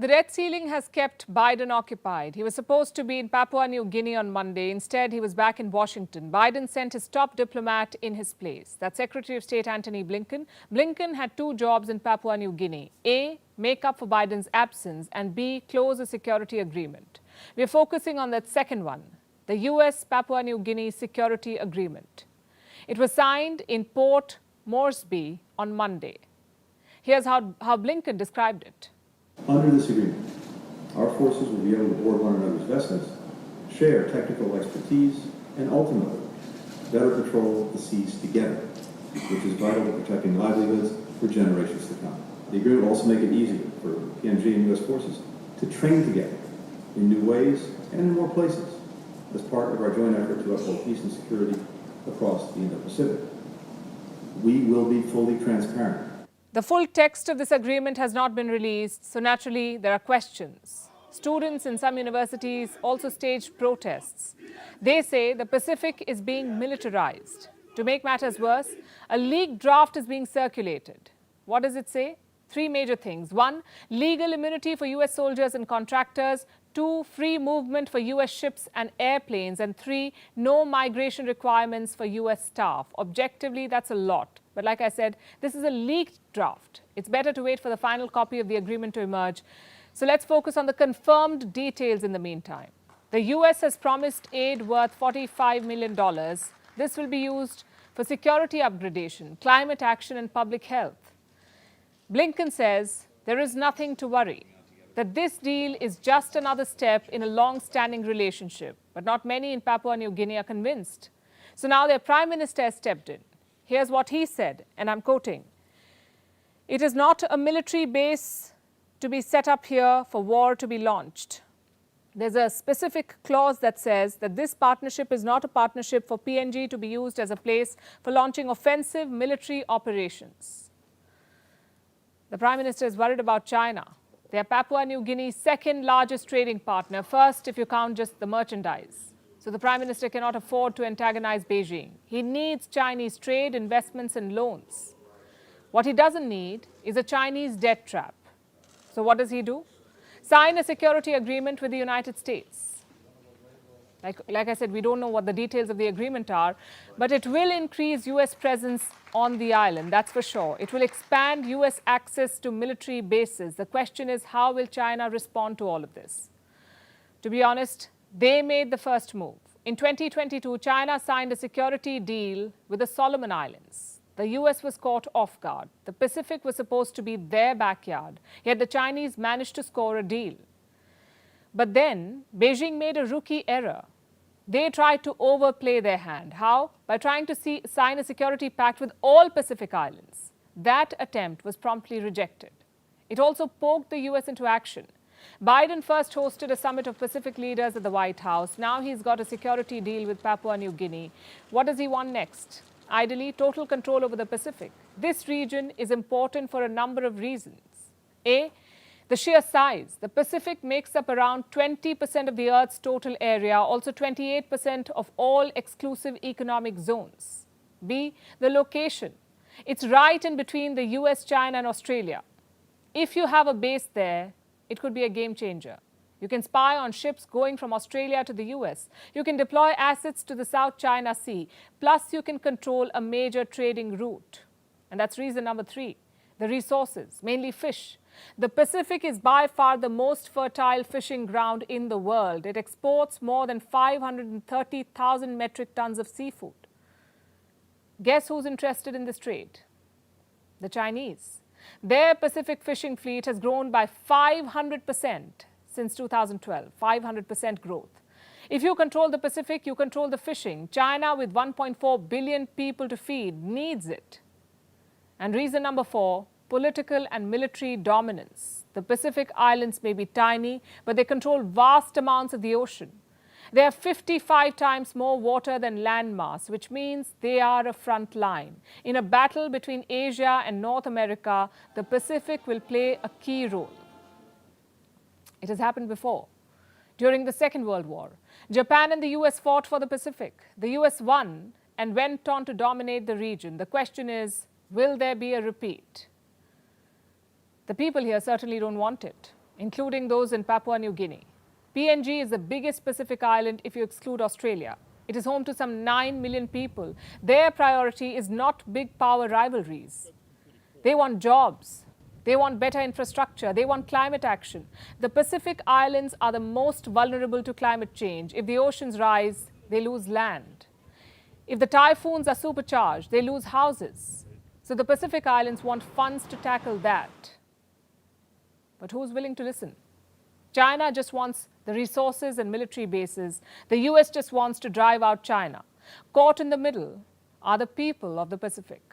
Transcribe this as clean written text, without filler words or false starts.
The debt ceiling has kept Biden occupied. He was supposed to be in Papua New Guinea on Monday. Instead, he was back in Washington. Biden sent his top diplomat in his place. That's Secretary of State Antony Blinken. Blinken had two jobs in Papua New Guinea. A, make up for Biden's absence, and B, close a security agreement. We're focusing on that second one, the U.S. Papua New Guinea Security Agreement. It was signed in Port Moresby on Monday. Here's how Blinken described it. Under this agreement, our forces will be able to board one another's vessels, share technical expertise, and ultimately better patrol the seas together, which is vital to protecting livelihoods for generations to come. The agreement will also make it easier for PNG and U.S. forces to train together in new ways and in more places as part of our joint effort to uphold peace and security across the Indo-Pacific. We will be fully transparent. The full text of this agreement has not been released, so naturally there are questions. Students in some universities also staged protests. They say the Pacific is being militarized. To make matters worse, a leaked draft is being circulated. What does it say? Three major things. 1, legal immunity for U.S. soldiers and contractors. 2, free movement for U.S. ships and airplanes. And 3, no migration requirements for U.S. staff. Objectively, that's a lot. But like I said, this is a leaked draft. It's better to wait for the final copy of the agreement to emerge. So let's focus on the confirmed details in the meantime. The U.S. has promised aid worth $45 million. This will be used for security upgradation, climate action, and public health. Blinken says there is nothing to worry, that this deal is just another step in a long-standing relationship. But not many in Papua New Guinea are convinced. So now their prime minister has stepped in. Here's what he said, and I'm quoting, "It is not a military base to be set up here for war to be launched. There's a specific clause that says that this partnership is not a partnership for PNG to be used as a place for launching offensive military operations." The Prime Minister is worried about China. They are Papua New Guinea's second largest trading partner, first if you count just the merchandise. So the Prime Minister cannot afford to antagonize Beijing. He needs Chinese trade, investments, and loans. What he doesn't need is a Chinese debt trap. So what does he do? Sign a security agreement with the United States. Like I said, we don't know what the details of the agreement are, but it will increase U.S. presence on the island, that's for sure. It will expand U.S. access to military bases. The question is, how will China respond to all of this? To be honest, they made the first move. In 2022, China signed a security deal with the Solomon Islands. The U.S. was caught off guard. The Pacific was supposed to be their backyard, yet the Chinese managed to score a deal. But then, Beijing made a rookie error. They tried to overplay their hand. How? By trying to sign a security pact with all Pacific islands. That attempt was promptly rejected. It also poked the U.S. into action. Biden first hosted a summit of Pacific leaders at the White House. Now he's got a security deal with Papua New Guinea. What does he want next? Ideally, total control over the Pacific. This region is important for a number of reasons. A, the sheer size. The Pacific makes up around 20% of the Earth's total area, also 28% of all exclusive economic zones. B, the location. It's right in between the US, China, and Australia. If you have a base there, it could be a game changer. You can spy on ships going from Australia to the US. You can deploy assets to the South China Sea. Plus, you can control a major trading route. And that's reason number 3, the resources, mainly fish. The Pacific is by far the most fertile fishing ground in the world. It exports more than 530,000 metric tons of seafood. Guess who's interested in this trade? The Chinese. Their Pacific fishing fleet has grown by 500% since 2012, 500% growth. If you control the Pacific, you control the fishing. China, with 1.4 billion people to feed, needs it. And reason number 4, political and military dominance. The Pacific Islands may be tiny, but they control vast amounts of the ocean. They have 55 times more water than land mass, which means they are a front line. In a battle between Asia and North America, the Pacific will play a key role. It has happened before. During the Second World War, Japan and the US fought for the Pacific. The US won and went on to dominate the region. The question is, will there be a repeat? The people here certainly don't want it. including those in Papua New Guinea. PNG is the biggest Pacific island if you exclude Australia. It is home to some 9 million people. Their priority is not big power rivalries. They want jobs. They want better infrastructure. They want climate action. The Pacific Islands are the most vulnerable to climate change. If the oceans rise, they lose land. If the typhoons are supercharged, they lose houses. So the Pacific Islands want funds to tackle that. But who's willing to listen? China just wants the resources and military bases. The US just wants to drive out China. Caught in the middle are the people of the Pacific.